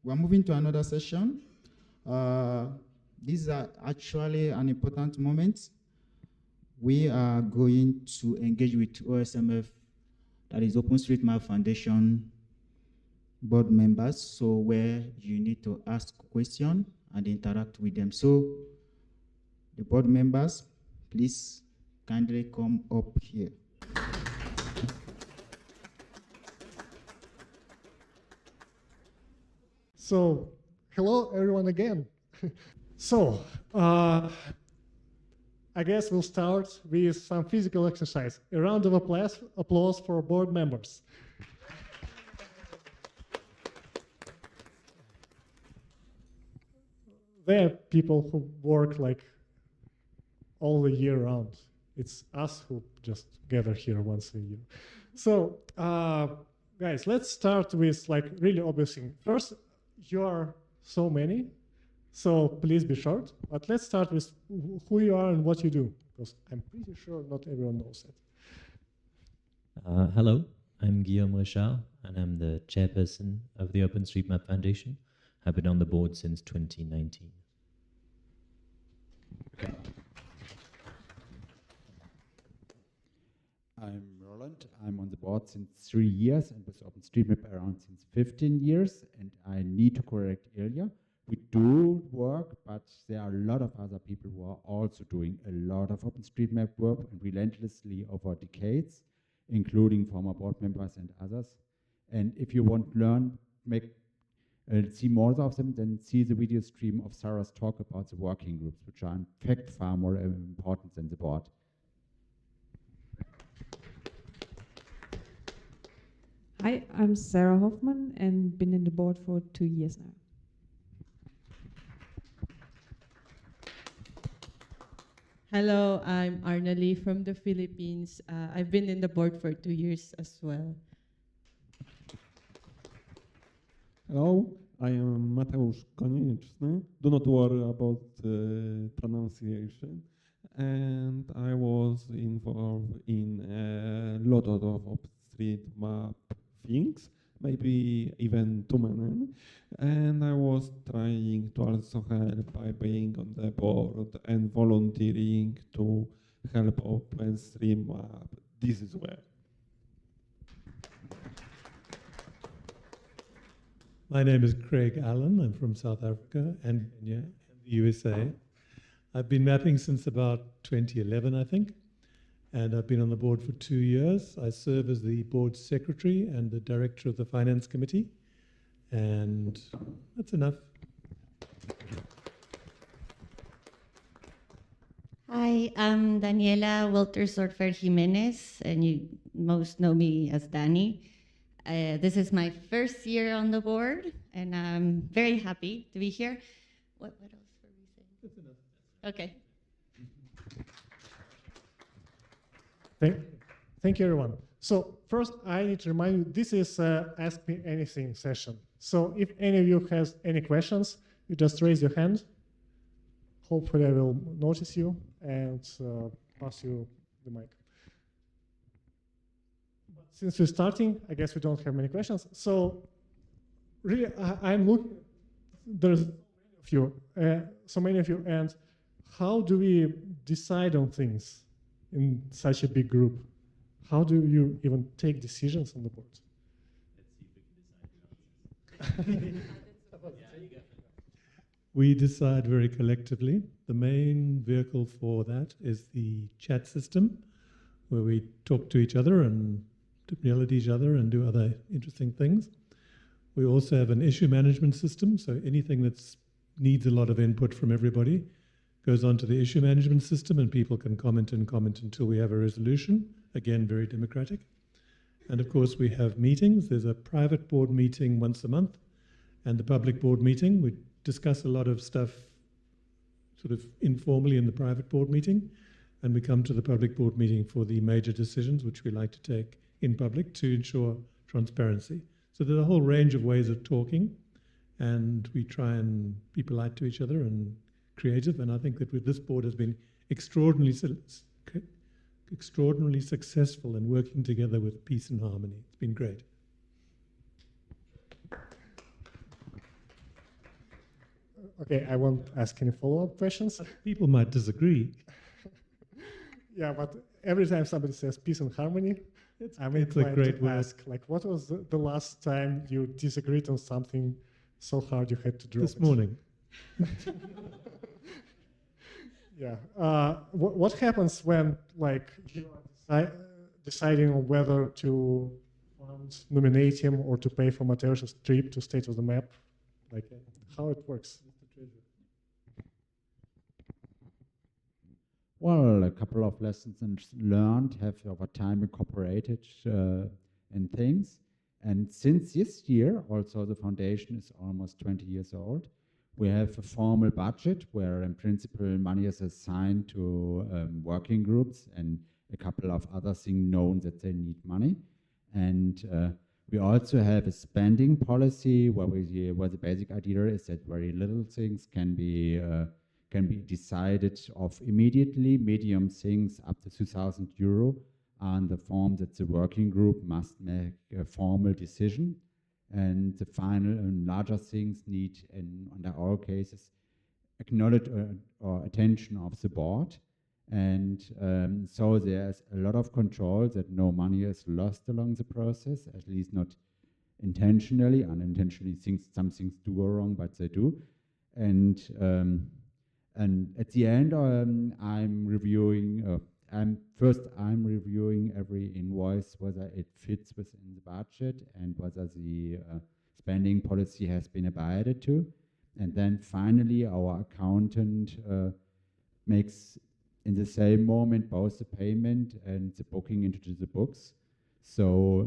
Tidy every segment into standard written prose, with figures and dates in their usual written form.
we're moving to another session. This is actually an important moment. We are going to engage with OSMF, that is OpenStreetMap Foundation board members, so where you need to ask questions and interact with them. So the board members, please kindly come up here. So, hello everyone again. So, I guess we'll start with some physical exercise. A round of applause for board members. There are people who work like all the year round. It's us who just gather here once a year. So, guys, let's start with like really obvious thing. First, you are so many, so please be short. But let's start with who you are and what you do, because I'm pretty sure not everyone knows that. Hello, I'm Guillaume Richard, and I'm the chairperson of the OpenStreetMap Foundation. I've been on the board since 2019. Okay. I'm Roland. I'm on the board since 3 years and with OpenStreetMap around since 15 years. And I need to correct Ilya. We do work, but there are a lot of other people who are also doing a lot of OpenStreetMap work and relentlessly over decades, including former board members and others. And if you want to learn, see more of them, then see the video stream of Sarah's talk about the working groups, which are in fact far more important than the board. Hi, I'm Sarah Hoffman and been in the board for 2 years now. Hello, I'm Arna Lee from the Philippines. I've been in the board for 2 years as well. Hello, I am Mateusz Konieczny. Do not worry about pronunciation. And I was involved in a lot of OpenStreetMap things, maybe even too many. And I was trying to also help by being on the board and volunteering to help OpenStreetMap. This is where. My name is Craig Allen. I'm from South Africa and Kenya and the USA. I've been mapping since about 2011, I think, and I've been on the board for 2 years. I serve as the board secretary and the director of the finance committee, and that's enough. Hi, I'm Daniela Wilter-Sortfer Jimenez, and you most know me as Dani. This is my first year on the board, and I'm very happy to be here. What else were we saying? That's enough. Okay. Thank you, everyone. So first, I need to remind you, this is Ask Me Anything session. So if any of you has any questions, you just raise your hand. Hopefully I will notice you and pass you the mic. Since we're starting, I guess we don't have many questions. So really, I'm looking, there's so many of you, and how do we decide on things in such a big group? How do you even take decisions on the board? Let's see if we can decide. We decide very collectively. The main vehicle for that is the chat system, where we talk to each other and yell at each other and do other interesting things. We also have an issue management system, so anything that needs a lot of input from everybody goes onto the issue management system, and people can comment and comment until we have a resolution. Again, very democratic. And of course, we have meetings. There's a private board meeting once a month and the public board meeting. We discuss a lot of stuff sort of informally in the private board meeting, and we come to the public board meeting for the major decisions, which we like to take in public to ensure transparency. So there's a whole range of ways of talking, and we try and be polite to each other and creative. And I think that this board has been extraordinarily successful in working together with peace and harmony. It's been great. Okay, I won't ask any follow-up questions. People might disagree. Yeah, but every time somebody says peace and harmony, I'm it's a inclined great to word. ask, like, what was the last time you disagreed on something so hard you had to drop This it? morning. Yeah. What happens when, like, you are deciding on whether to nominate him or to pay for Mateusz's trip to State of the Map? Like, how it works? Well, a couple of lessons learned have over time incorporated in things. And since this year, also the foundation is almost 20 years old, we have a formal budget where in principle money is assigned to working groups and a couple of other things known that they need money. And we also have a spending policy where the basic idea is that very little things can be decided of immediately. Medium things up to 2,000 euro are in the form that the working group must make a formal decision. And the final and larger things need, under our cases, acknowledge or attention of the board. And so there's a lot of control that no money is lost along the process, at least not intentionally. Unintentionally, some things do go wrong, but they do. And at the end, I'm reviewing every invoice, whether it fits within the budget and whether the spending policy has been abided to. And then finally, our accountant makes in the same moment both the payment and the booking into the books. So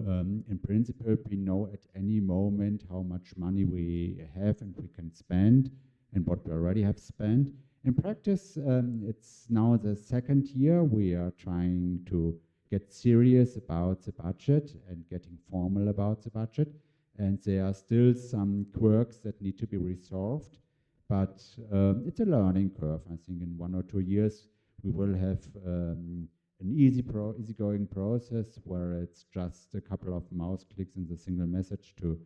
in principle, we know at any moment how much money we have and we can spend and what we already have spent. In practice, it's now the second year we are trying to get serious about the budget and getting formal about the budget. And there are still some quirks that need to be resolved, but it's a learning curve. I think in 1 or 2 years, we will have an easygoing process where it's just a couple of mouse clicks in the single message to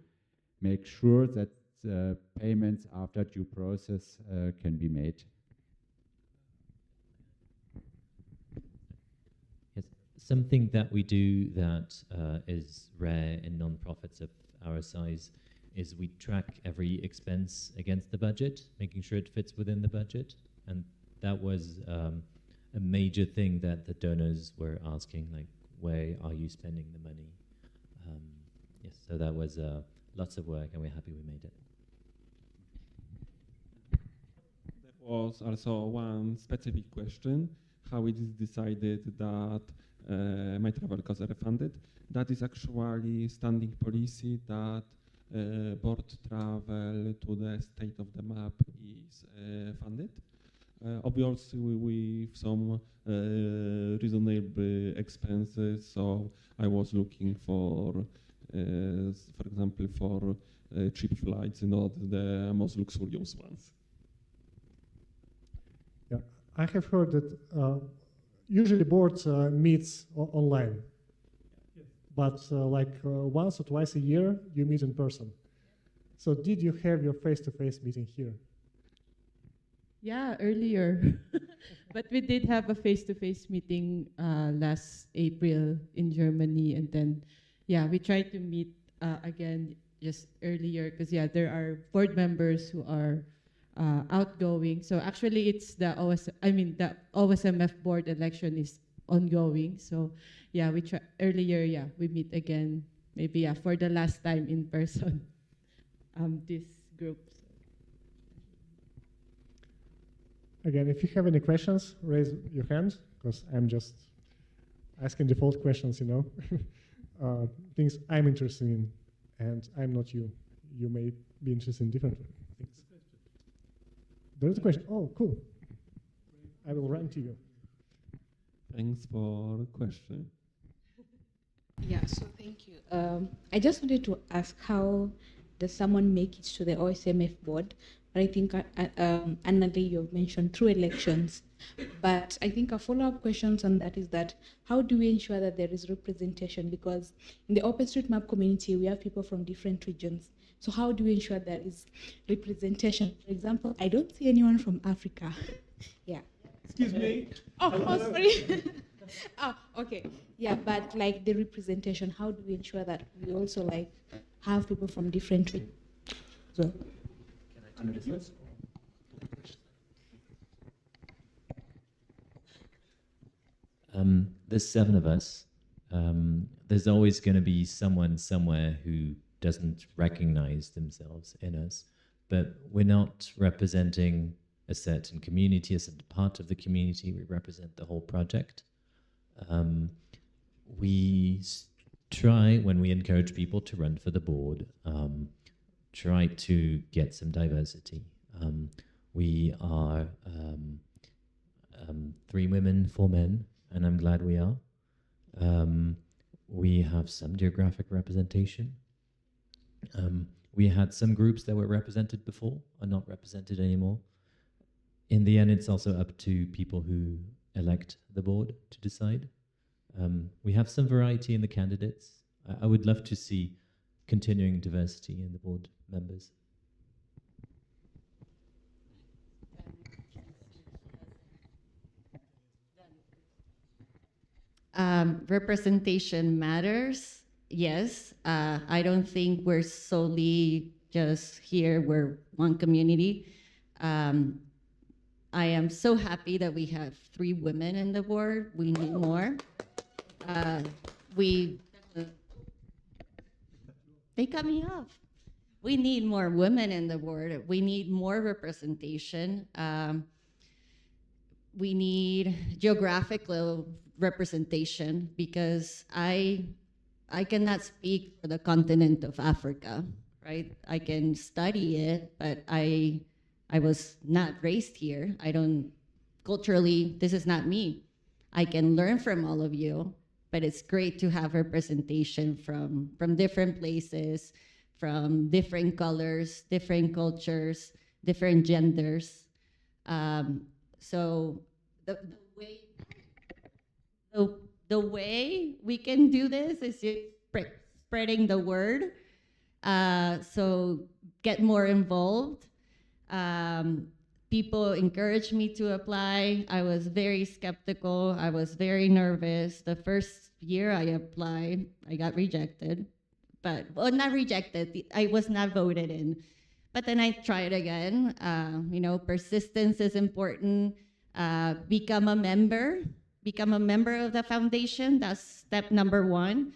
make sure that payments after due process can be made. Yes, something that we do that is rare in non-profits of our size is we track every expense against the budget, making sure it fits within the budget. And that was a major thing that the donors were asking, like, where are you spending the money? Yes, so that was lots of work, and we're happy we made it. There was also one specific question, how it is decided that my travel costs are refunded. That is actually standing policy that board travel to the State of the Map is funded. Obviously, with some reasonable expenses, so I was looking for example, for cheap flights, not the most luxurious ones. Yeah, I have heard that usually boards meets online, but once or twice a year you meet in person. So did you have your face-to-face meeting here? Yeah, earlier. But we did have a face-to-face meeting last April in Germany, and then, yeah, we tried to meet again just earlier because, yeah, there are board members who are outgoing. So actually, it's the OSMF board election is ongoing. So, yeah, we try earlier. Yeah, we meet again, maybe, yeah, for the last time in person. This group. Again, if you have any questions, raise your hand, because I'm just asking default questions, you know, things I'm interested in, and I'm not you. You may be interested in different things. There's a question. Oh, cool. I will run to you. Thanks for the question. Yeah, so thank you. I just wanted to ask, how does someone make it to the OSMF board? But I think, Annalie, you've mentioned through elections. But I think a follow-up question on that is that, how do we ensure that there is representation? Because in the OpenStreetMap community, we have people from different regions. So how do we ensure there is representation? For example, I don't see anyone from Africa. Yeah. Excuse me. Oh, sorry. Oh, okay. Yeah, but like the representation, how do we ensure that we also like have people from different regions? So. Can I do this first? There's 7 of us. There's always going to be someone somewhere who doesn't recognize themselves in us, but we're not representing a certain community, a certain part of the community. We represent the whole project. We try, when we encourage people to run for the board, try to get some diversity. We are 3 women, 4 men, and I'm glad we are. We have some geographic representation. We had some groups that were represented before, are not represented anymore. In the end, it's also up to people who elect the board to decide. We have some variety in the candidates. I would love to see continuing diversity in the board members. Representation matters, yes. I don't think we're solely just here, we're one community. I am so happy that we have 3 women in the board. We need more. They cut me off. We need more women in the board. We need more representation. We need geographical representation because I cannot speak for the continent of Africa, right? I can study it, but I was not raised here. Culturally, this is not me. I can learn from all of you, but it's great to have representation from different places, from different colors, different cultures, different genders. So the way we can do this is spreading the word. So get more involved. People encouraged me to apply. I was very skeptical. I was very nervous. The first year I applied, I got rejected. Well, not rejected. I was not voted in. But then I tried again. Persistence is important. Become a member of the foundation. That's step number 1.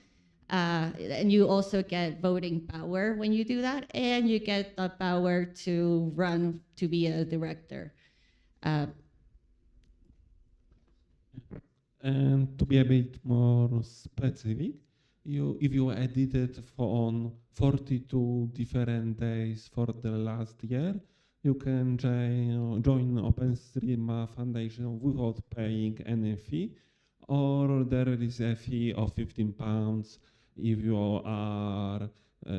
And you also get voting power when you do that, and you get the power to run to be a director. And to be a bit more specific, if you edited on 42 different days for the last year, you can join OpenStreetMap Foundation without paying any fee, or there is a fee of £15 if you are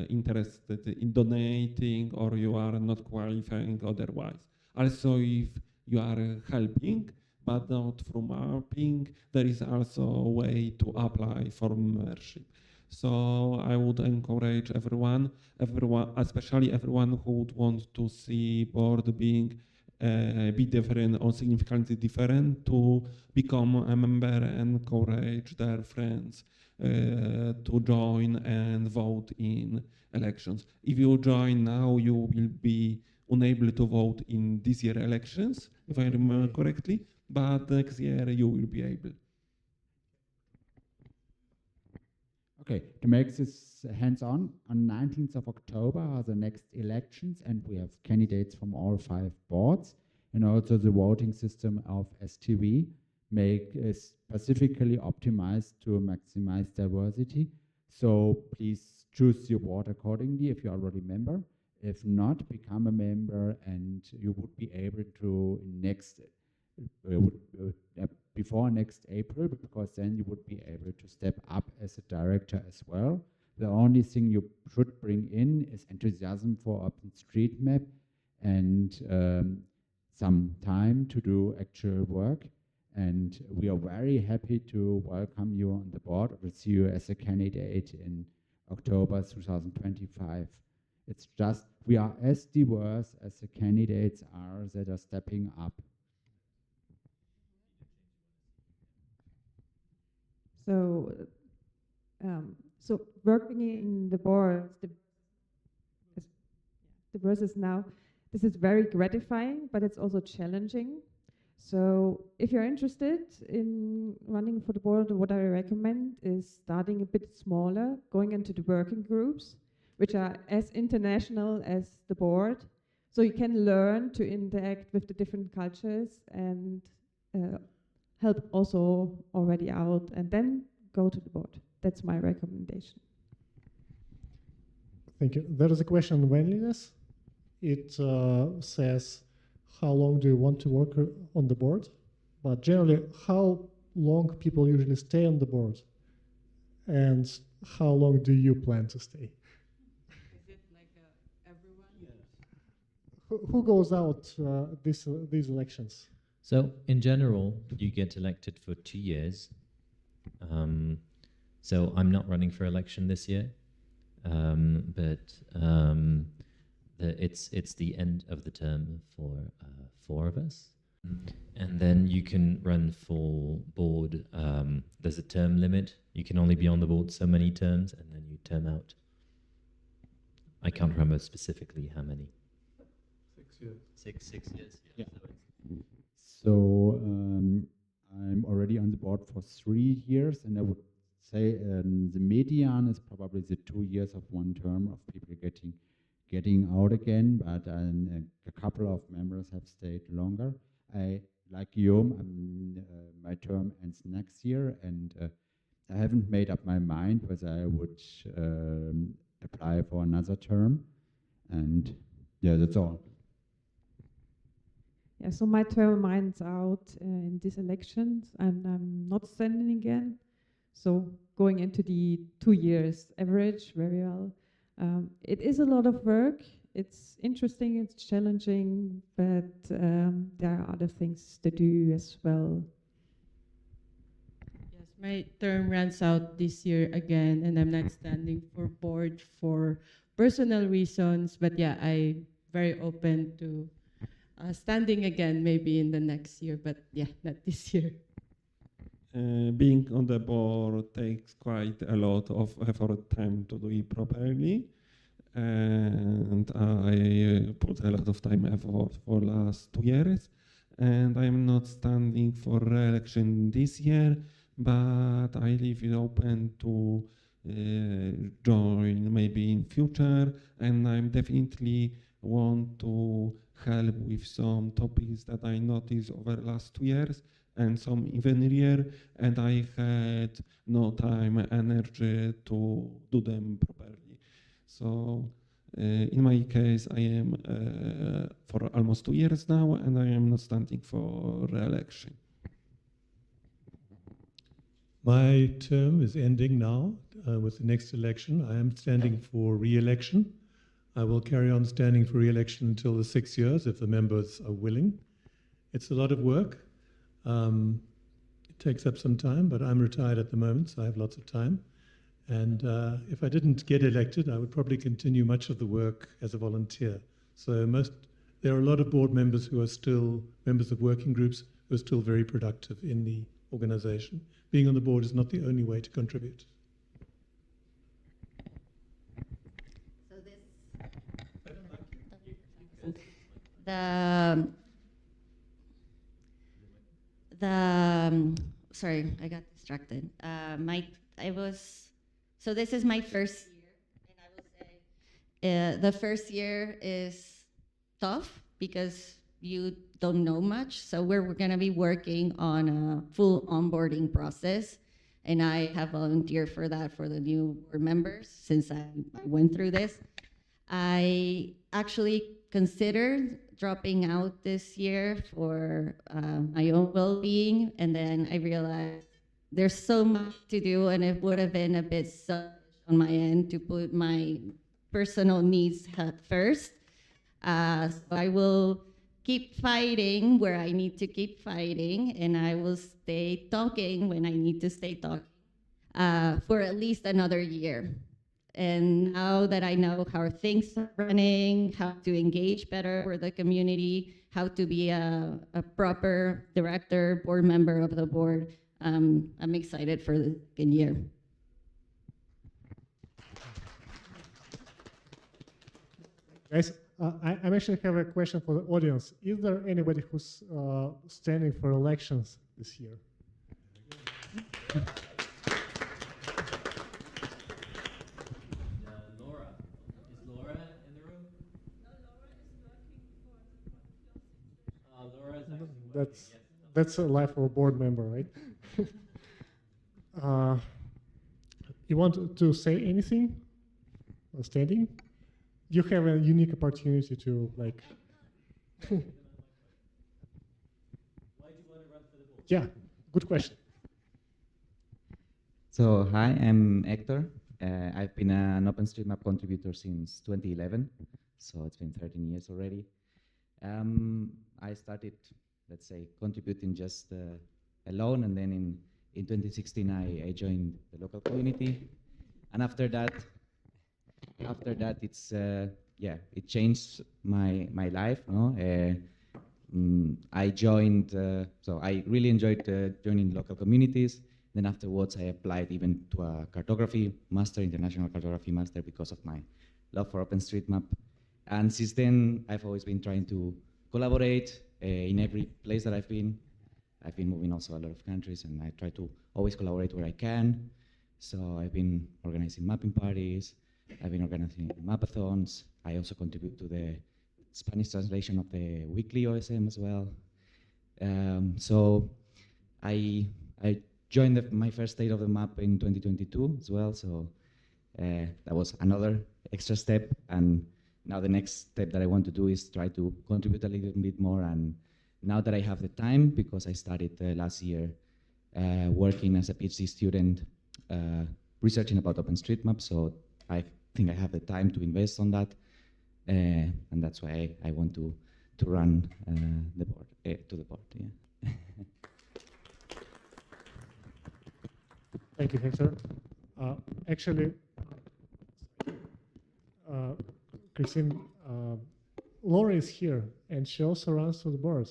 interested in donating or you are not qualifying otherwise. Also, if you are helping but not through mapping, there is also a way to apply for membership. So I would encourage everyone, especially everyone who would want to see board being be different or significantly different, to become a member and encourage their friends to join and vote in elections. If you join now, you will be unable to vote in this year's elections, if I remember correctly, but next year you will be able. Okay, to make this hands-on, on 19th of October are the next elections, and we have candidates from all 5 boards, and also the voting system of STV is specifically optimized to maximize diversity. So please choose your board accordingly if you're already a member. If not, become a member, and you would be able to before next April, because then you would be able to step up as a director as well. The only thing you should bring in is enthusiasm for OpenStreetMap and some time to do actual work. And we are very happy to welcome you on the board. We'll see you as a candidate in October 2025. It's just we are as diverse as the candidates are that are stepping up. So, so working in the board, the process now, this is very gratifying, but it's also challenging. So if you're interested in running for the board, what I recommend is starting a bit smaller, going into the working groups, which are as international as the board. So you can learn to interact with the different cultures and help also already out, and then go to the board. That's my recommendation. Thank you. There is a question on friendliness. It says, how long do you want to work on the board? But generally, how long people usually stay on the board? And how long do you plan to stay? Is it like everyone? Yes. Who goes out these elections? So in general, you get elected for 2 years. So I'm not running for election this year, but it's the end of the term for 4 of us. And then you can run for board. There's a term limit. You can only be on the board so many terms, and then you term out. I can't remember specifically how many. 6 years. 6 years. Yeah. So I'm already on the board for 3 years, and I would say the median is probably the 2 years of one term of people getting out again, but a couple of members have stayed longer. Like Guillaume, my term ends next year, and I haven't made up my mind whether I would apply for another term, and yeah, that's all. Yeah, so my term ends out in these elections, and I'm not standing again. So going into the 2 years average, very well. It is a lot of work. It's interesting, it's challenging, but there are other things to do as well. Yes, my term runs out this year again, and I'm not standing for board for personal reasons. But yeah, I'm very open to standing again, maybe in the next year. But yeah, not this year. Being on the board takes quite a lot of effort, time to do it properly, and I put a lot of time effort for last 2 years, and I'm not standing for re-election this year, but I leave it open to join maybe in future, and I'm definitely want to help with some topics that I noticed over the last 2 years, and some even year, and I had no time, energy to do them properly. So in my case, I am for almost 2 years now, and I am not standing for re-election. My term is ending now with the next election. I am standing for re-election. I will carry on standing for re-election until the 6 years if the members are willing. It's a lot of work. It takes up some time, but I'm retired at the moment, so I have lots of time. And if I didn't get elected, I would probably continue much of the work as a volunteer. So there are a lot of board members who are still members of working groups who are still very productive in the organization. Being on the board is not the only way to contribute. So sorry, I got distracted. So this is my first year, and I will say the first year is tough because you don't know much. So we're going to be working on a full onboarding process, and I have volunteered for that for the new board members since I went through this. I actually considered dropping out this year for my own well-being, and then I realized there's so much to do, and it would have been a bit selfish on my end to put my personal needs first. So I will keep fighting where I need to keep fighting, and I will stay talking when I need to stay talking for at least another year. And now that I know how things are running, how to engage better with the community, how to be a proper director, board member of the board, I'm excited for the second year. Guys, I actually have a question for the audience. Is there anybody who's standing for elections this year? Laura. Is Laura in the room? Laura is actually That's a life of a board member, right? You want to say anything? Standing? You have a unique opportunity to like. Why do you want to run for the board? Yeah, good question. So hi, I'm Hector. I've been an OpenStreetMap contributor since 2011, so it's been 13 years already. I started, let's say, contributing just alone, and then in 2016 I joined the local community, and after that it's it changed my life. No, I joined, so I really enjoyed joining local communities. Then afterwards, I applied even to a cartography master, international cartography master, because of my love for OpenStreetMap. And since then, I've always been trying to collaborate in every place that I've been. I've been moving also a lot of countries, and I try to always collaborate where I can. So I've been organizing mapping parties. I've been organizing mapathons. I also contribute to the Spanish translation of the weekly OSM as well. So I joined my first State of the Map in 2022 as well. So that was another extra step. And now the next step that I want to do is try to contribute a little bit more. And now that I have the time, because I started last year working as a PhD student, researching about OpenStreetMap, so I think I have the time to invest on that, and that's why I want to run the board to the board. Yeah. Thank you, Hector. Actually, Christine, Laura is here, and she also runs to the board.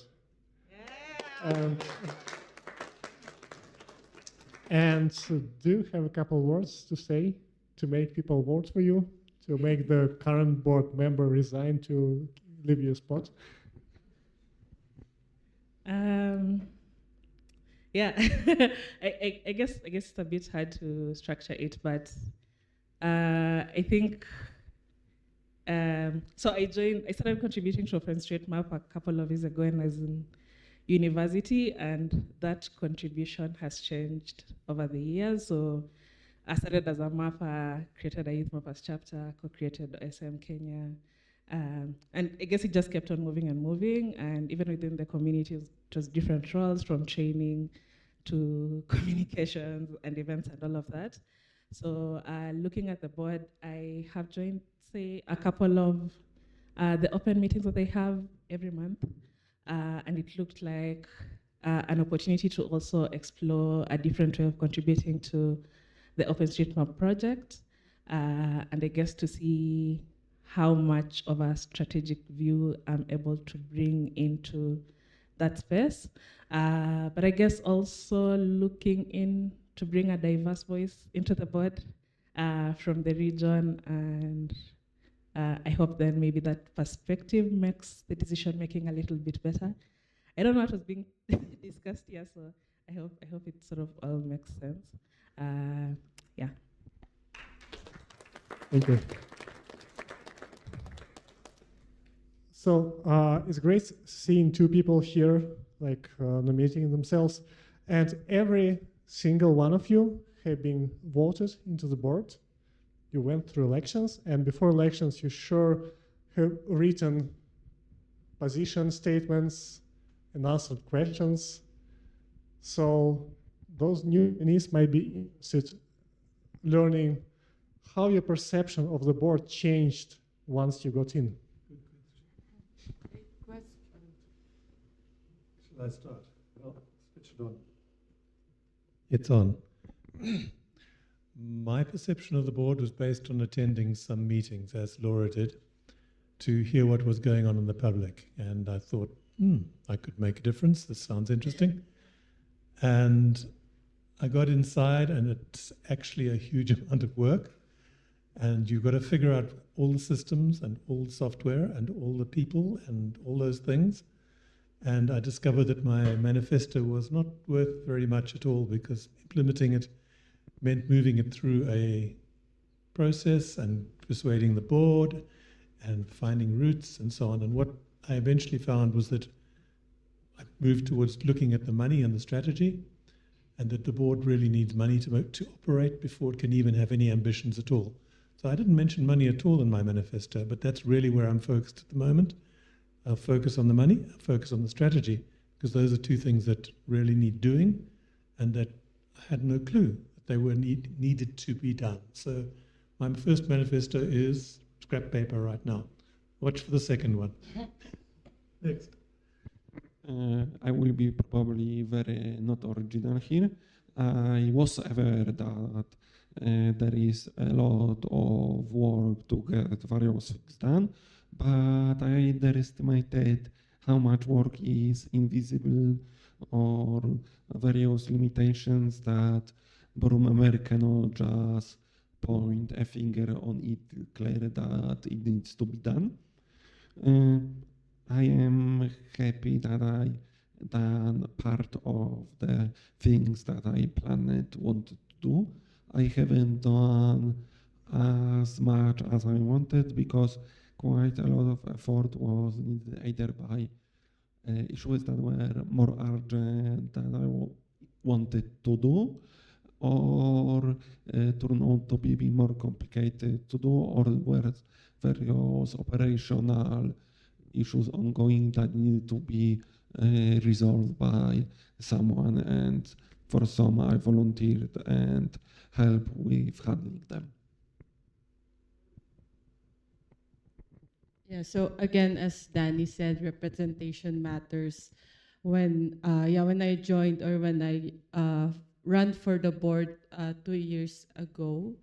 And do you have a couple words to say to make people vote for you, to make the current board member resign to leave your spot? Yeah, I guess it's a bit hard to structure it, but I think so. I started contributing to OpenStreetMap a couple of years ago, and I was in university, and that contribution has changed over the years. So I started as a mapper, created a youth mappers chapter, co-created OSM Kenya, and I guess it just kept on moving and moving. And even within the community, it was different roles, from training to communications and events and all of that. So looking at the board, I have joined, say, a couple of the open meetings that they have every month. And it looked like an opportunity to also explore a different way of contributing to the OpenStreetMap project, and I guess to see how much of a strategic view I'm able to bring into that space. But I guess also looking in to bring a diverse voice into the board from the region, and I hope then maybe that perspective makes the decision making a little bit better. I don't know what was being discussed here, so I hope it sort of all makes sense. Yeah. Thank you. So it's great seeing two people here, like nominating themselves, and every single one of you have been voted into the board. You went through elections, and before elections, you sure have written position statements and answered questions. So those new nominees might be interested learning how your perception of the board changed once you got in. Shall I start? Well, switch it on. It's on. My perception of the board was based on attending some meetings, as Laura did, to hear what was going on in the public. And I thought, I could make a difference. This sounds interesting. And I got inside, and it's actually a huge amount of work. And you've got to figure out all the systems and all the software and all the people and all those things. And I discovered that my manifesto was not worth very much at all, because implementing it meant moving it through a process and persuading the board and finding routes and so on. And what I eventually found was that I moved towards looking at the money and the strategy, and that the board really needs money to operate before it can even have any ambitions at all. So I didn't mention money at all in my manifesto, but that's really where I'm focused at the moment. I'll focus on the money, I'll focus on the strategy, because those are two things that really need doing, and that I had no clue that they were needed to be done. So my first manifesto is scrap paper right now. Watch for the second one. Next. I will be probably very not original here. I was aware that there is a lot of work to get various things done, but I underestimated how much work is invisible, or various limitations that Board member cannot just point a finger on it, declare that it needs to be done. I am happy that I done part of the things that I planned wanted to do. I haven't done as much as I wanted, because quite a lot of effort was needed either by issues that were more urgent that I wanted to do, or turned out to be more complicated to do, or were various operational issues ongoing that needed to be resolved by someone, and for some I volunteered and helped with handling them. Yeah, so again, as Danny said, representation matters. When I joined, or when I ran for the board 2 years ago,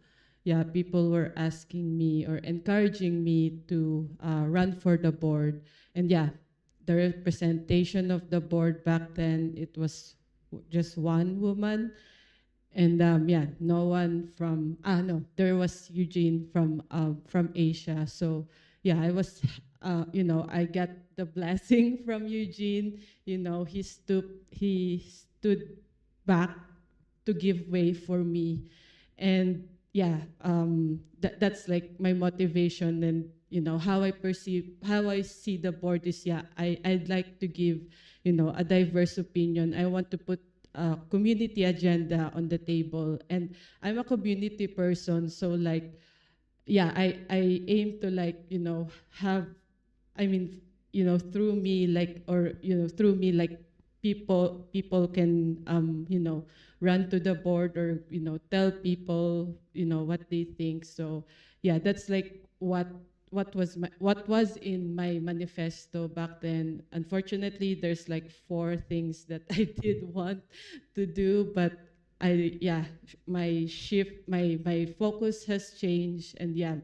people were asking me or encouraging me to run for the board. And the representation of the board back then, it was just one woman. And no one from, there was Eugene from Asia. So I was, I got the blessing from Eugene. He stood back to give way for me. And that's like my motivation, and how I see the board is I'd like to give a diverse opinion. I want to put a community agenda on the table, and I'm a community person, so I aim to have, through me people can run to the board, or tell people what they think. So that's like what was in my manifesto back then. Unfortunately, there's like 4 things that I did want to do, but my focus has changed, and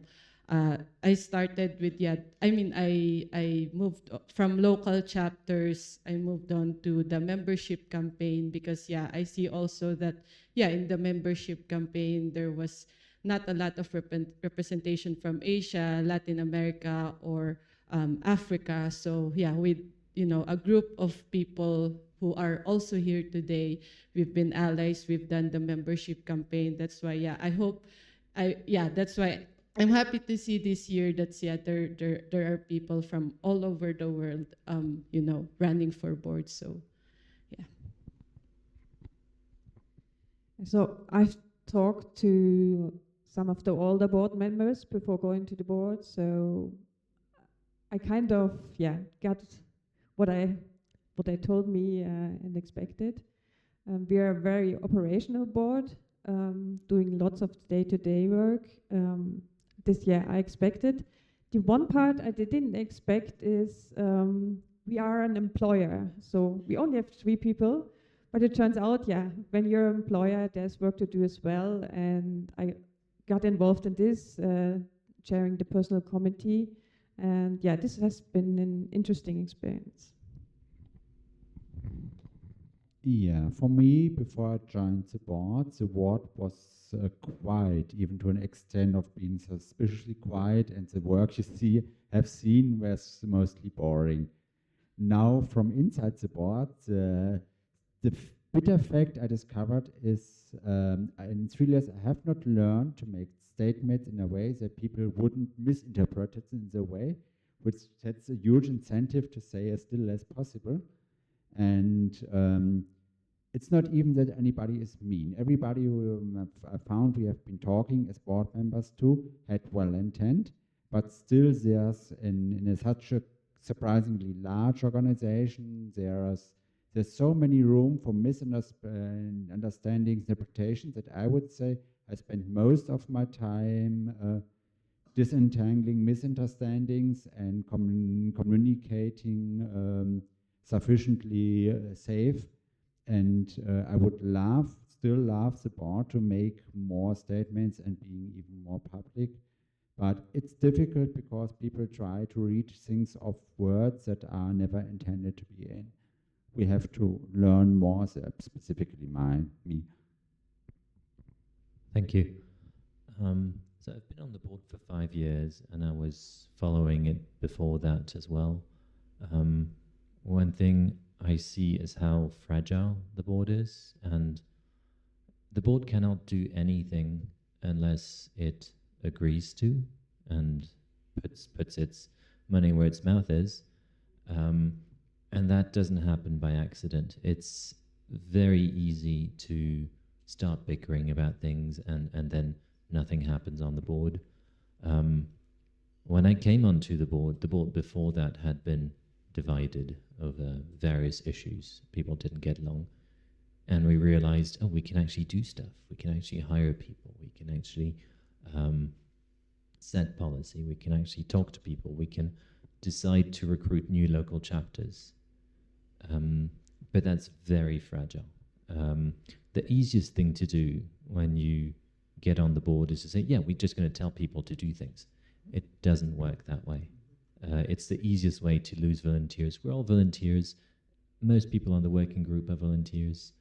I started with I moved from local chapters. I moved on to the membership campaign, because I see also that in the membership campaign there was not a lot of representation from Asia, Latin America, or Africa. So with a group of people who are also here today, we've been allies. We've done the membership campaign. That's why that's why I'm happy to see this year that there are people from all over the world running for boards. So So I've talked to some of the older board members before going to the board, so I kind of got what they told me and expected. We are a very operational board, doing lots of day-to-day work. This year I expected. The one part I didn't expect is we are an employer, so we only have 3 people, But it turns out, yeah, when you're an employer, there's work to do as well. And I got involved in this, chairing the personal committee. And yeah, this has been an interesting experience. Yeah, for me, before I joined the board was quiet, even to an extent of being suspiciously quiet, and the work you have seen was mostly boring. Now, from inside the board, the bitter fact I discovered is, in 3 years, I have not learned to make statements in a way that people wouldn't misinterpret it in the way, which sets a huge incentive to say as little as possible. And it's not even that anybody is mean. Everybody who I found we have been talking as board members to had well intent, but still there's in such a surprisingly large organization, there's so many room for misunderstandings, interpretations, that I would say I spend most of my time disentangling misunderstandings and communicating sufficiently safe. And I would still love the board to make more statements and being even more public. But it's difficult because people try to read things of words that are never intended to be in. We have to learn more, specifically me. Thank you. So I've been on the board for 5 years, and I was following it before that as well. One thing I see is how fragile the board is, and the board cannot do anything unless it agrees to and puts its money where its mouth is, and that doesn't happen by accident. It's very easy to start bickering about things and then nothing happens on the board. When I came onto the board before that had been divided over various issues. People didn't get along. And we realized, oh, we can actually do stuff. We can actually hire people. We can actually set policy. We can actually talk to people. We can decide to recruit new local chapters. But that's very fragile. The easiest thing to do when you get on the board is to say, yeah, we're just going to tell people to do things. It doesn't work that way. It's the easiest way to lose volunteers. We're all volunteers. Most people on the working group are volunteers.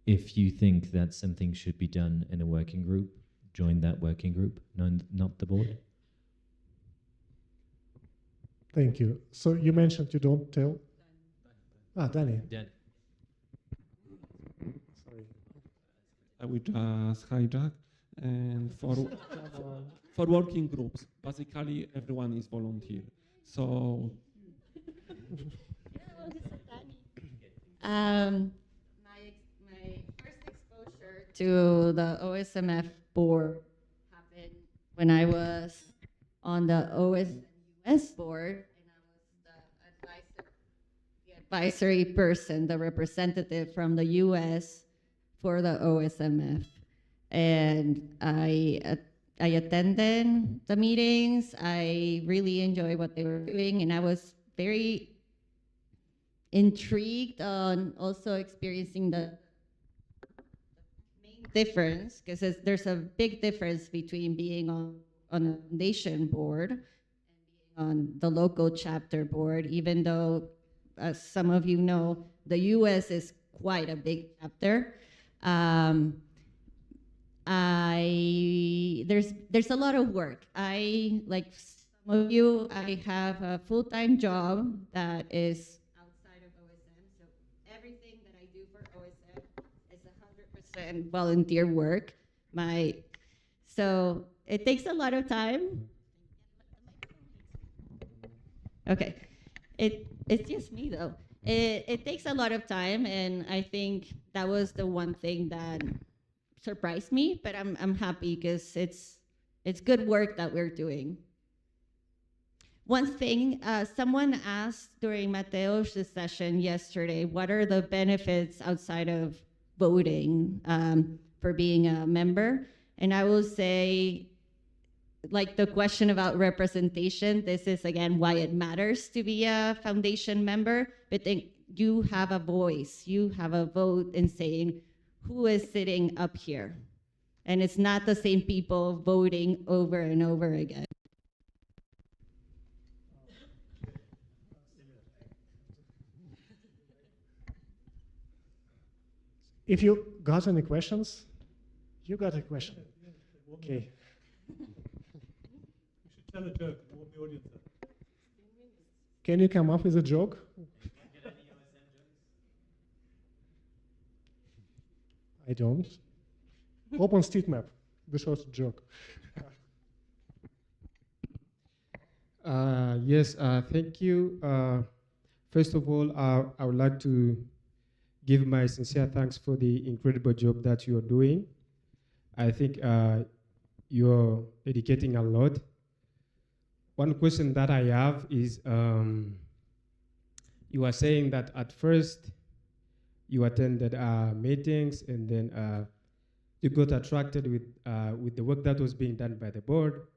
If you think that something should be done in a working group, join that working group, not the board. Thank you. So you mentioned you don't tell. Danny. Dan. Sorry. I would just hijack. And for working groups, basically everyone is volunteer. So my first exposure to the OSMF board happened when I was on the OSM board, and I was the advisory person, the representative from the US for the OSMF. And I attended the meetings. I really enjoyed what they were doing, and I was very intrigued on also experiencing the main difference, because there's a big difference between being on a foundation board and being on the local chapter board, even though, as some of you know, the US is quite a big chapter. There's a lot of work. Like some of you, I have a full-time job that is outside of OSM. So everything that I do for OSM is 100% volunteer work. So it takes a lot of time. Okay, it's just me though. It takes a lot of time, and I think that was the one thing that surprised me, but I'm happy because it's good work that we're doing. One thing, someone asked during Mateo's session yesterday, what are the benefits outside of voting for being a member? And I will say, like the question about representation, this is again why it matters to be a foundation member. But you have a voice, you have a vote in saying who is sitting up here. And it's not the same people voting over and over again. If you got any questions, you got a question. Okay. You should tell a joke and warm the audience up. Can you come up with a joke? I don't. OpenStreetMap, the short joke. Yes, thank you. First of all, I would like to give my sincere thanks for the incredible job that you're doing. I think you're dedicating a lot. One question that I have is, you are saying that at first you attended meetings and then you got attracted with the work that was being done by the board,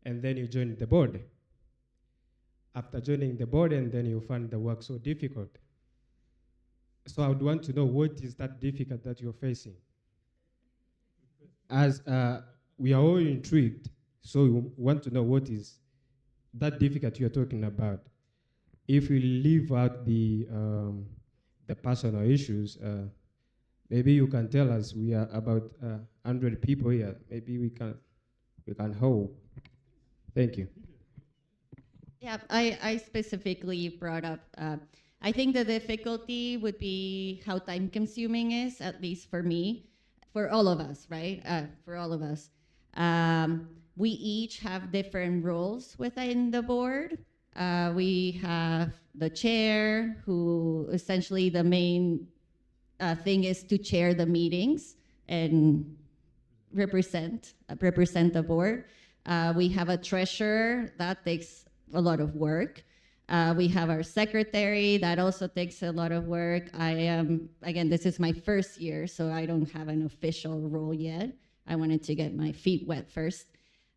and then you joined the board. After joining the board, and then you found the work so difficult. So I would want to know, what is that difficult that you're facing? As we are all intrigued, so we want to know what is that difficult you're talking about. If we leave out the personal issues, maybe you can tell us. We are about 100 people here. Maybe we can hope. Thank you. Yeah, I specifically brought up, I think the difficulty would be how time consuming is, at least for me, for all of us, right? For all of us. We each have different roles within the board. We have the chair, who essentially the main thing is to chair the meetings and represent the board. We have a treasurer that takes a lot of work. We have our secretary that also takes a lot of work. I am, again, this is my first year, so I don't have an official role yet. I wanted to get my feet wet first.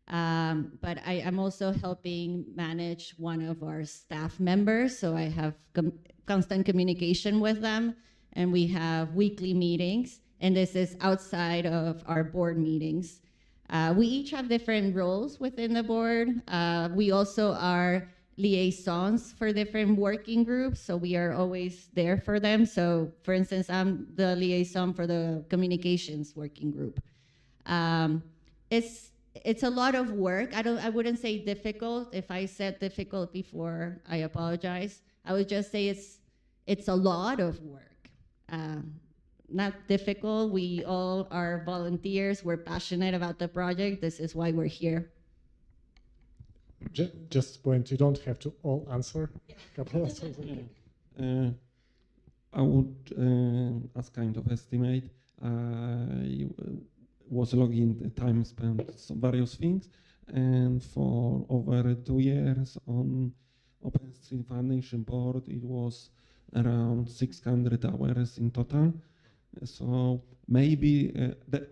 But I am also helping manage one of our staff members, so I have constant communication with them, and we have weekly meetings, and this is outside of our board meetings. We each have different roles within the board. We also are liaisons for different working groups, so we are always there for them. So, for instance, I'm the liaison for the communications working group. It's a lot of work. I wouldn't say difficult. If I said difficult before, I apologize. I would just say it's a lot of work. Not difficult. We all are volunteers. We're passionate about the project. This is why we're here. Just point, you don't have to all answer. Couple answers. I would, as kind of estimate, I was logging time spent on various things, and for over 2 years on OpenStreetMap Foundation Board, it was around 600 hours in total. So maybe,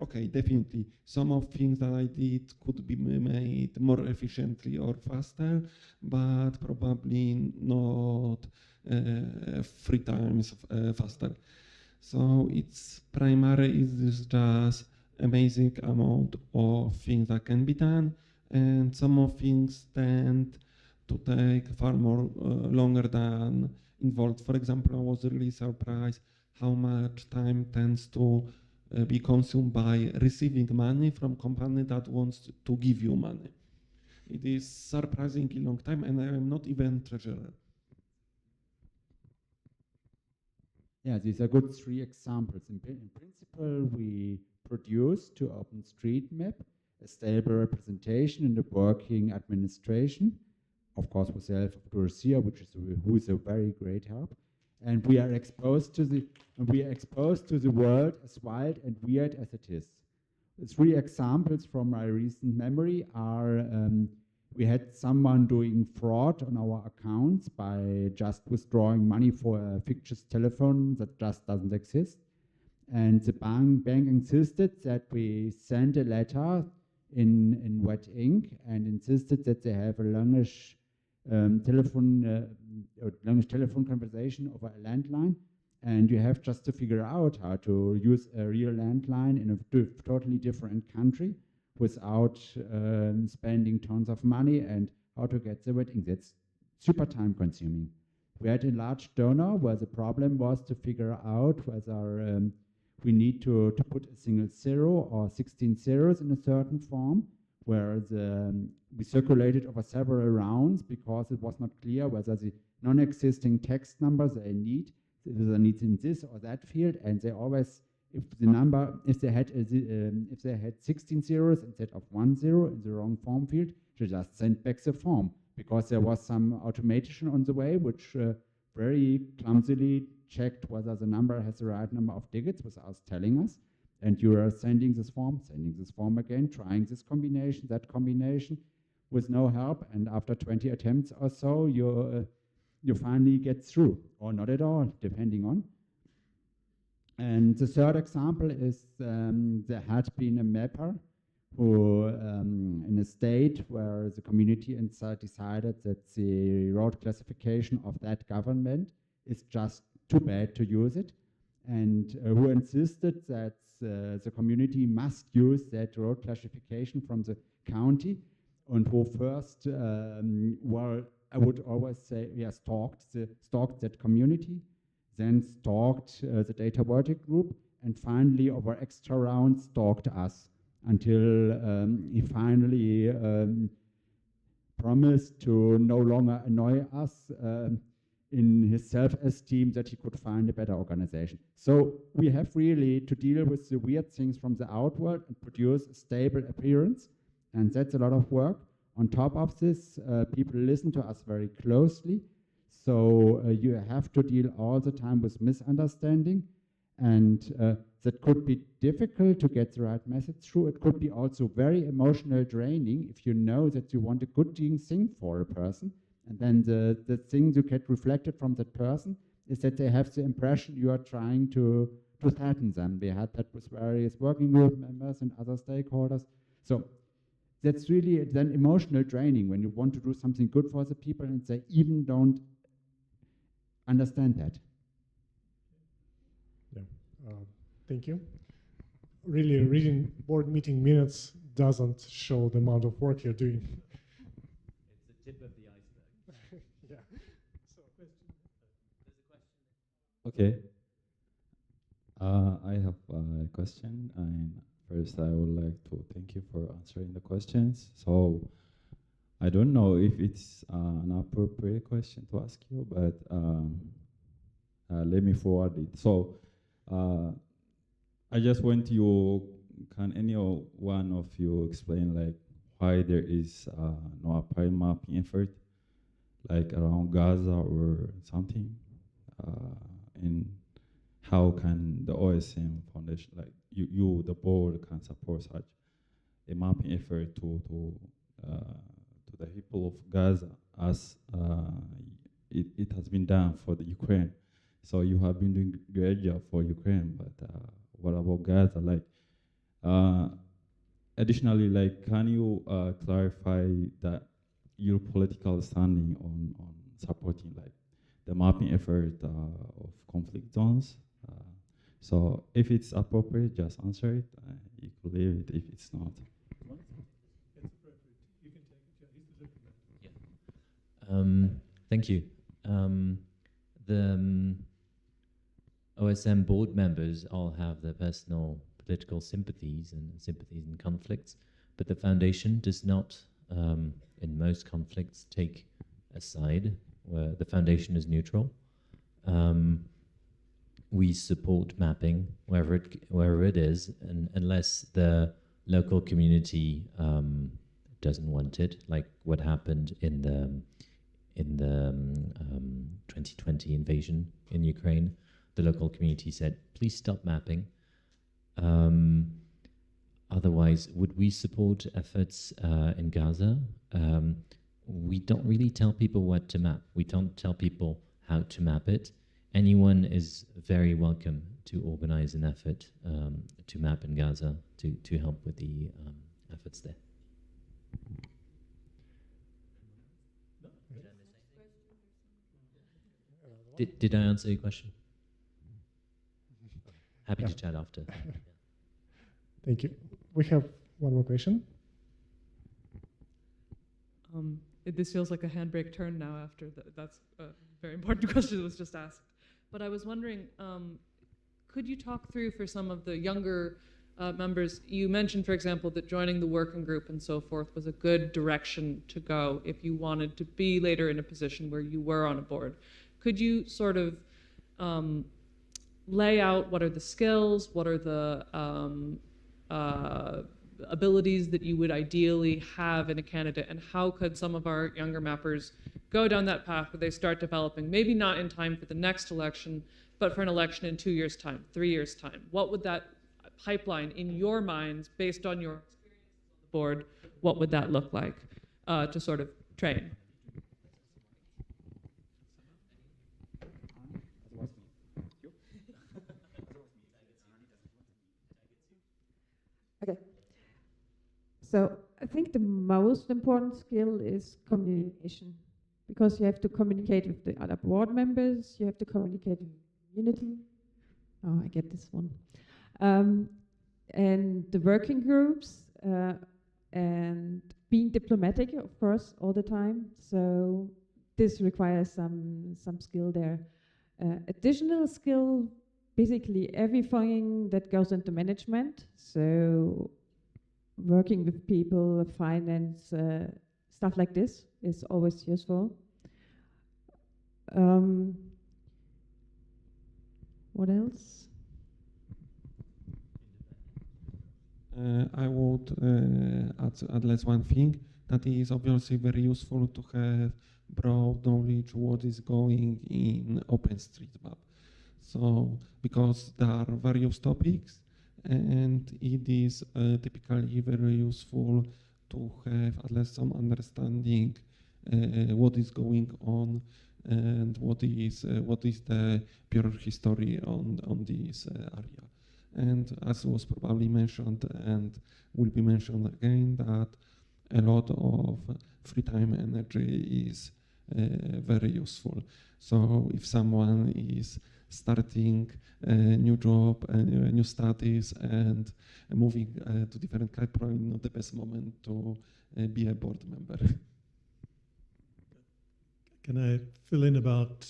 okay, definitely, some of things that I did could be made more efficiently or faster, but probably not 3 times faster. So it's primary is just amazing amount of things that can be done, and some of things tend to take far more longer than involved. For example, I was really surprised how much time tends to be consumed by receiving money from company that wants to give you money. It is surprisingly long time, and I am not even treasurer. Yeah, these are good 3 examples. In principle, we produce to OpenStreetMap a stable representation in the working administration, of course with the help of Dorothea, who is a very great help. And we are exposed to the world as wild and weird as it is. 3 examples from my recent memory are we had someone doing fraud on our accounts by just withdrawing money for a fictitious telephone that just doesn't exist. And the bank insisted that we send a letter in wet ink and insisted that they have a longish language telephone conversation over a landline, and you have just to figure out how to use a real landline in a totally different country without spending tons of money, and how to get the rating. That's super time consuming. We had a large donor where the problem was to figure out whether we need to put a single zero or 16 zeros in a certain form, where we circulated over several rounds because it was not clear whether the non-existing text numbers they need, whether needs in this or that field, and they always, if they had 16 zeros instead of 1 zero in the wrong form field, they just sent back the form, because there was some automation on the way which very clumsily checked whether the number has the right number of digits without telling us. And you are sending this form again, trying this combination, that combination, with no help. And after 20 attempts or so, you finally get through, or not at all, depending on. And the third example is there had been a mapper who, in a state where the community inside decided that the road classification of that government is just too bad to use it, and who insisted that the community must use that road classification from the county, and who first, well, I would always say, stalked that community, then stalked the data vertic group, and finally, over extra rounds, stalked us, until he finally promised to no longer annoy us in his self-esteem that he could find a better organization. So we have really to deal with the weird things from the outward and produce a stable appearance, and that's a lot of work. On top of this, people listen to us very closely, so you have to deal all the time with misunderstanding, and that could be difficult to get the right message through. It could be also very emotional draining if you know that you want a good thing for a person, and then the thing you get reflected from that person is that they have the impression you are trying to threaten them. We had that with various working group members and other stakeholders. So that's really then emotional draining when you want to do something good for the people and they even don't understand that. Yeah, thank you. Really, reading board meeting minutes doesn't show the amount of work you're doing. It's the tip of the iceberg. Yeah. So, there's a question. Okay. I have a question, and first I would like to thank you for answering the questions. So I don't know if it's an appropriate question to ask you, but let me forward it. So I just want you, can any one of you explain like why there is no apparent mapping effort, like around Gaza or something, and how can the OSM Foundation, like you, the board, can support such a mapping effort to the people of Gaza as it has been done for the Ukraine. So you have been doing a great job for Ukraine, but what about Gaza? Like, additionally, like, can you clarify that your political standing on supporting like the mapping effort of conflict zones? So if it's appropriate, just answer it. You could leave it if it's not. Thank you. The OSM board members all have their personal political sympathies and conflicts, but the foundation does not, in most conflicts, take a side where the foundation is neutral. We support mapping wherever it is, and unless the local community doesn't want it, like what happened in the 2020 invasion in Ukraine. The local community said, please stop mapping. Otherwise, would we support efforts in Gaza? We don't really tell people what to map. We don't tell people how to map it. Anyone is very welcome to organize an effort to map in Gaza to help with the efforts there. Did I answer your question? Happy Yeah. to chat after. Thank you. We have one more question. This feels like a handbrake turn now after that's a very important question that was just asked. But I was wondering, could you talk through for some of the younger members, you mentioned, for example, that joining the working group and so forth was a good direction to go if you wanted to be later in a position where you were on a board. Could you sort of lay out what are the skills, what are the abilities that you would ideally have in a candidate, and how could some of our younger mappers go down that path where they start developing, maybe not in time for the next election, but for an election in 2 years' time, 3 years' time? What would that pipeline, in your minds, based on your experience on the board, what would that look like to sort of train? Okay. So I think the most important skill is communication, because you have to communicate with the other board members, you have to communicate with the community. Oh, I get this one. And the working groups, and being diplomatic, of course, all the time. So this requires some skill there. Additional skill, basically everything that goes into management. So working with people, finance, stuff like this is always useful. What else? I would add less one thing that is obviously very useful to have broad knowledge what is going in OpenStreetMap. So because there are various topics, and it is typically very useful to have at least some understanding what is going on and what is the pure history on this area. And as was probably mentioned and will be mentioned again, that a lot of free time energy is very useful. So if someone is starting a new job, new studies, and moving to different country, probably not the best moment to be a board member. Can I fill in about,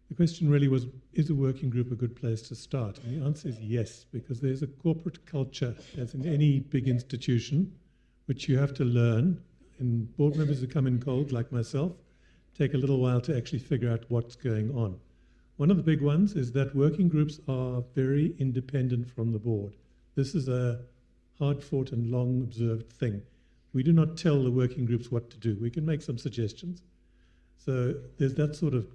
the question really was, is a working group a good place to start? And the answer is yes, because there's a corporate culture, as in any big institution, which you have to learn. And board members who come in cold, like myself, take a little while to actually figure out what's going on. One of the big ones is that working groups are very independent from the board. This is a hard-fought and long-observed thing. We do not tell the working groups what to do. We can make some suggestions. So there's that sort of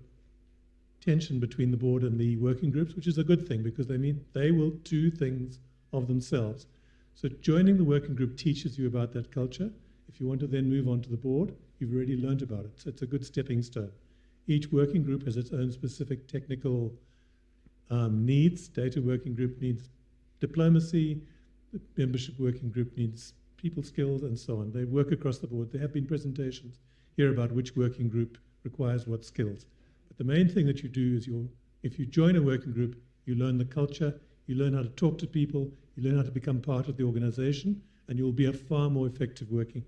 tension between the board and the working groups, which is a good thing because they mean they will do things of themselves. So joining the working group teaches you about that culture. If you want to then move on to the board, you've already learned about it. So it's a good stepping stone. Each working group has its own specific technical needs. Data working group needs diplomacy. The membership working group needs people skills and so on. They work across the board. There have been presentations here about which working group requires what skills. But the main thing that you do is if you join a working group, you learn the culture, you learn how to talk to people, you learn how to become part of the organization, and you'll be a far more effective working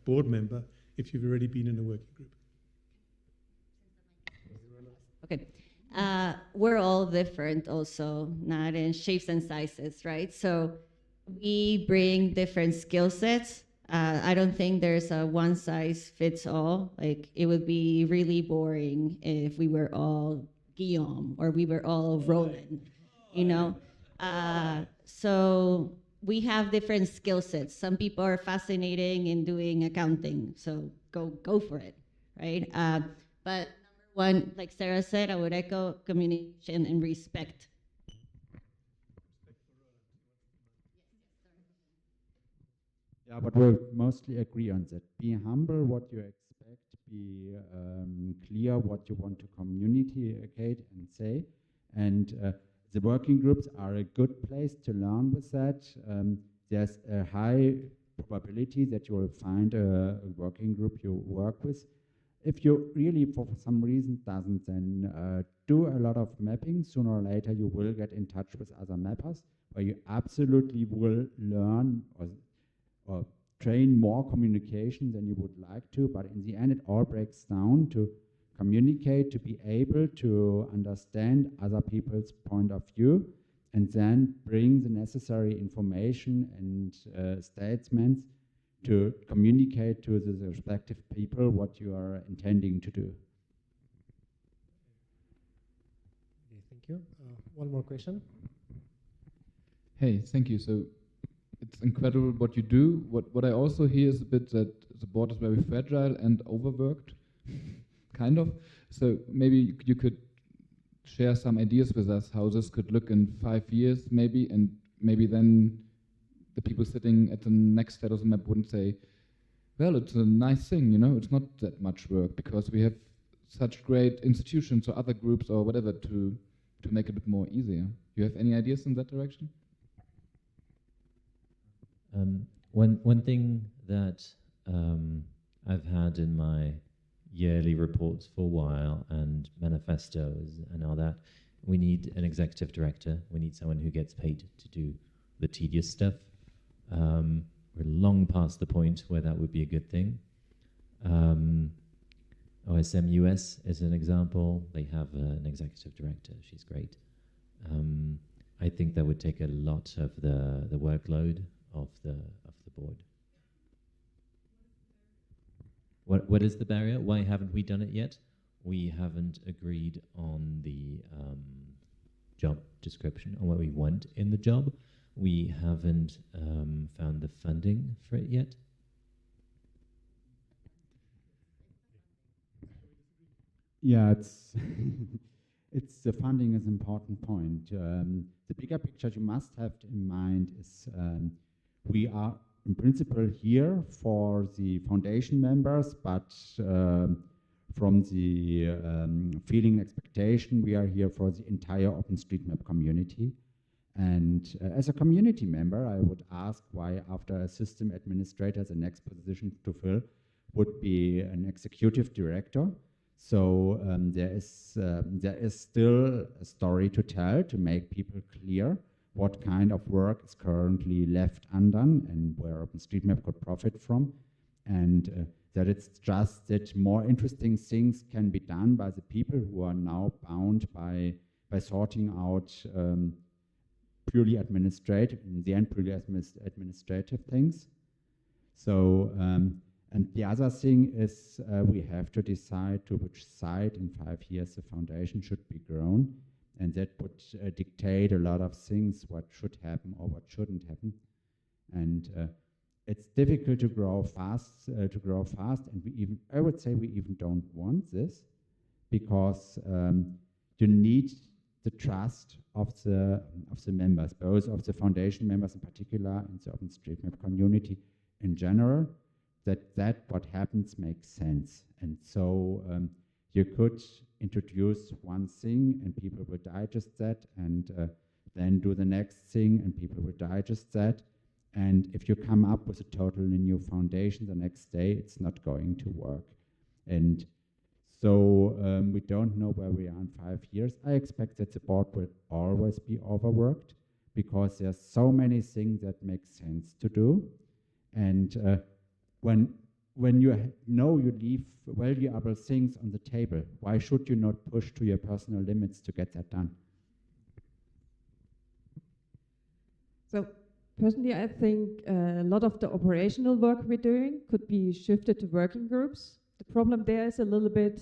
board member if you've already been in a working group. Okay. We're all different also, not in shapes and sizes, right? So we bring different skill sets. I don't think there's a one size fits all. Like it would be really boring if we were all Guillaume or we were all Roland, you know? So we have different skill sets. Some people are fascinating in doing accounting, so go for it, right? But one, like Sarah said, I would echo communication and respect. Yeah, but we'll mostly agree on that. Be humble what you expect, be clear what you want to communicate and say. And the working groups are a good place to learn with that. There's a high probability that you will find a working group you work with. if you really, for some reason, doesn't then do a lot of mapping, sooner or later you will get in touch with other mappers, where you absolutely will learn or train more communication than you would like to, but in the end it all breaks down to communicate, to be able to understand other people's point of view, and then bring the necessary information and statements to communicate to the respective people what you are intending to do. Okay, thank you. One more question. Hey, thank you. So it's incredible what you do. What I also hear is a bit that the board is very fragile and overworked, kind of. So maybe you could share some ideas with us how this could look in 5 years, maybe, and maybe then the people sitting at the next state of the map wouldn't say, well, it's a nice thing, you know, it's not that much work because we have such great institutions or other groups or whatever to make it a bit more easier. Do you have any ideas in that direction? One thing that I've had in my yearly reports for a while and manifestos and all that, we need an executive director. We need someone who gets paid to do the tedious stuff. We're long past the point where that would be a good thing. OSM US is an example. They have an executive director. She's great. I think that would take a lot of the workload of the board. What is the barrier? Why haven't we done it yet? We haven't agreed on the job description, on what we want in the job. We haven't found the funding for it yet. Yeah, it's it's the funding is an important point. The bigger picture you must have in mind is we are in principle here for the foundation members, but from the feeling expectation, we are here for the entire OpenStreetMap community. And as a community member, I would ask why after a system administrator, the next position to fill would be an executive director. So there is still a story to tell to make people clear what kind of work is currently left undone and where OpenStreetMap could profit from. And that it's just that more interesting things can be done by the people who are now bound by sorting out purely administrative, in the end, purely administrative things. So, and the other thing is we have to decide to which side in 5 years the foundation should be grown. And that would dictate a lot of things, what should happen or what shouldn't happen. And it's difficult to grow fast, and I would say we even don't want this, because you need the trust of the members, both of the foundation members in particular and the OpenStreetMap community in general, that what happens makes sense. And so you could introduce one thing and people will digest that, and then do the next thing and people will digest that. And if you come up with a totally new foundation the next day, it's not going to work. And so we don't know where we are in 5 years. I expect that the board will always be overworked because there's so many things that make sense to do. And when you know you leave valuable things on the table, why should you not push to your personal limits to get that done? So personally, I think a lot of the operational work we're doing could be shifted to working groups. The problem there is a little bit,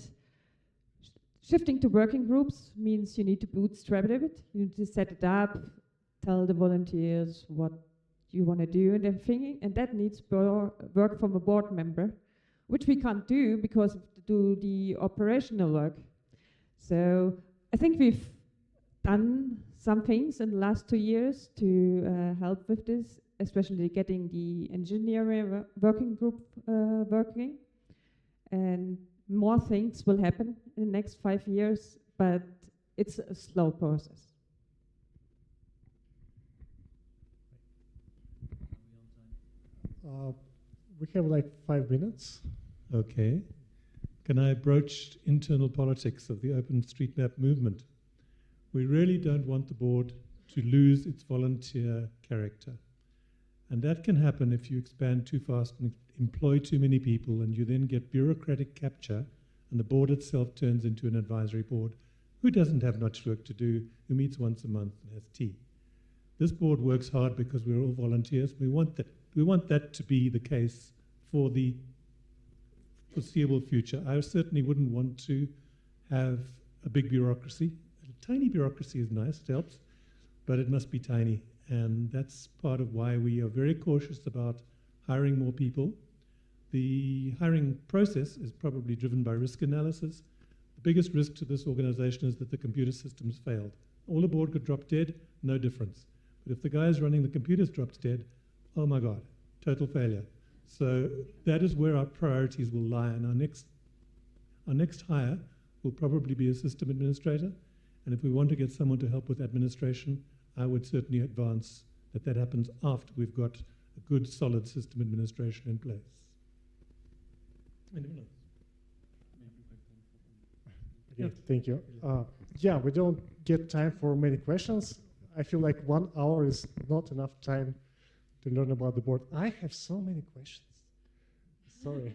shifting to working groups means you need to bootstrap it a bit. You need to set it up, tell the volunteers what you want to do and everything, and that needs work from a board member, which we can't do because we do the operational work. So I think we've done some things in the last 2 years to help with this, especially getting the engineering working group working. And more things will happen in the next 5 years, but it's a slow process. We have like 5 minutes. Okay. can I broach internal politics of the OpenStreetMap movement? We really don't want the board to lose its volunteer character. And that can happen if you expand too fast and employ too many people, and you then get bureaucratic capture, and the board itself turns into an advisory board who doesn't have much work to do, who meets once a month and has tea. This board works hard because we're all volunteers. We want that to be the case for the foreseeable future. I certainly wouldn't want to have a big bureaucracy. A tiny bureaucracy is nice, it helps, but it must be tiny. And that's part of why we are very cautious about hiring more people. The hiring process is probably driven by risk analysis. The biggest risk to this organization is that the computer systems failed. All the board could drop dead, no difference. But if the guys running the computers drops dead, oh my God, total failure. So that is where our priorities will lie. And our next hire will probably be a system administrator. And if we want to get someone to help with administration, I would certainly advance that happens after we've got a good, solid system administration in place. Anyone else? Okay, thank you. Yeah, we don't get time for many questions. I feel like 1 hour is not enough time to learn about the board. I have so many questions. Sorry.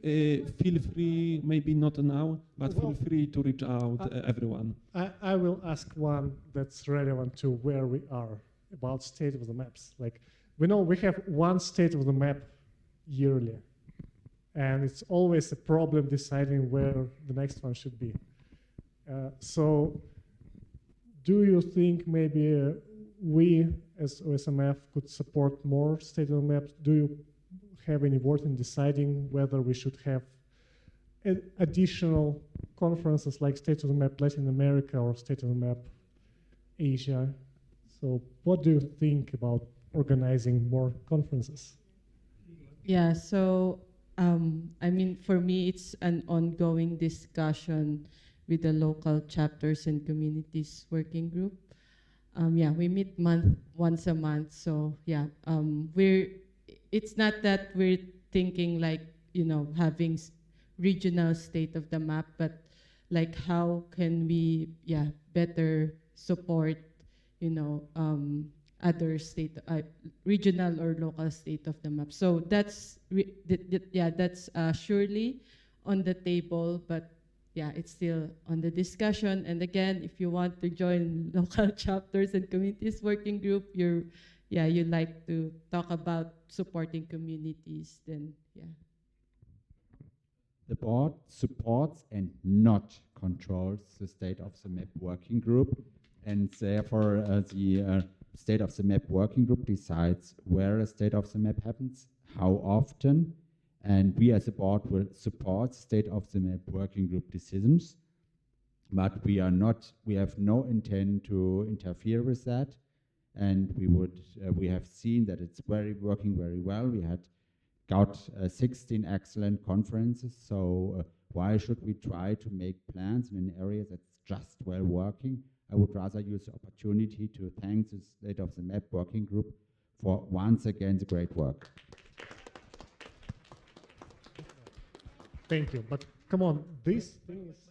Feel free, maybe not now, but feel free to reach out, everyone. I will ask one that's relevant to where we are about state of the maps. Like, we know we have one state of the map yearly, and it's always a problem deciding where the next one should be. So do you think maybe we as OSMF could support more state of the maps? Do you have any word in deciding whether we should have additional conferences like State of the Map Latin America or State of the Map Asia? So what do you think about organizing more conferences? Yeah, so I mean, for me, it's an ongoing discussion with the local chapters and communities working group. Yeah, we meet once a month. So yeah, it's not that we're thinking like, having regional state of the map, but like how can we, better support, other state, regional or local state of the map. So that's, that's surely on the table, but yeah, it's still on the discussion. And again, if you want to join local chapters and communities working group, you like to talk about supporting communities, then yeah. The board supports and not controls the State of the Map working group, and therefore the State of the Map working group decides where a State of the Map happens, how often, and we as a board will support State of the Map working group decisions, but we have no intent to interfere with that. And we have seen that it's working very well. We had got 16 excellent conferences, so why should we try to make plans in an area that's just well working? I would rather use the opportunity to thank the State of the Map working group for once again the great work. Thank you, but come on, this thing is so...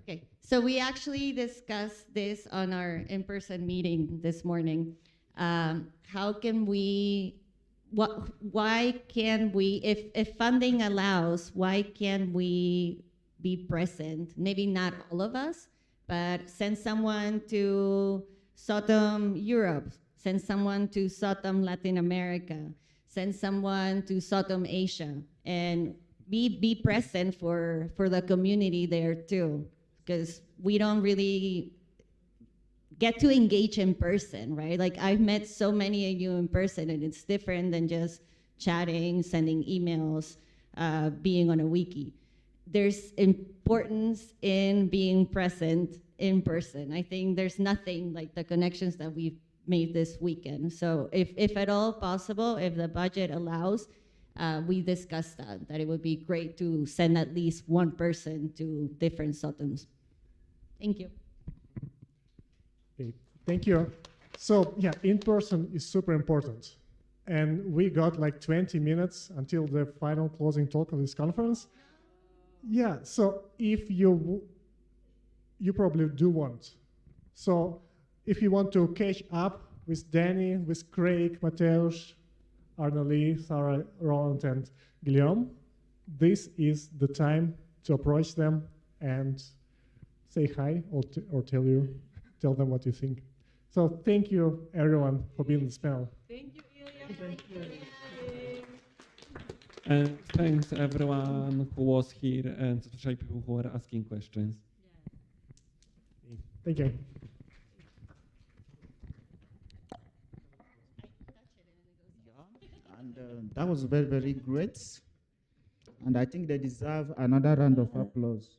Okay, so we actually discussed this on our in-person meeting this morning. How can we, why can we, if funding allows, why can we be present? Maybe not all of us, but send someone to Southern Europe, send someone to Southern Latin America, send someone to Southern Asia, and be present for the community there too. Because we don't really get to engage in person, right? Like, I've met so many of you in person, and it's different than just chatting, sending emails, being on a wiki. There's importance in being present in person. I think there's nothing like the connections that we've made this weekend. So if at all possible, if the budget allows, we discussed that it would be great to send at least one person to different SOTMs. Thank you. Okay, thank you. So yeah, in person is super important. and we got like 20 minutes until the final closing talk of this conference. Yeah, so if you probably do want. So if you want to catch up with Danny, with Craig, Mateusz, Arnalie, Sarah, Roland, and Guillaume, this is the time to approach them and say hi or tell them what you think. So thank you, everyone, for being in this panel. Thank you, Ilya. Thank you. And thanks everyone who was here and especially people who were asking questions. Thank you. And that was very, very great. And I think they deserve another round of applause.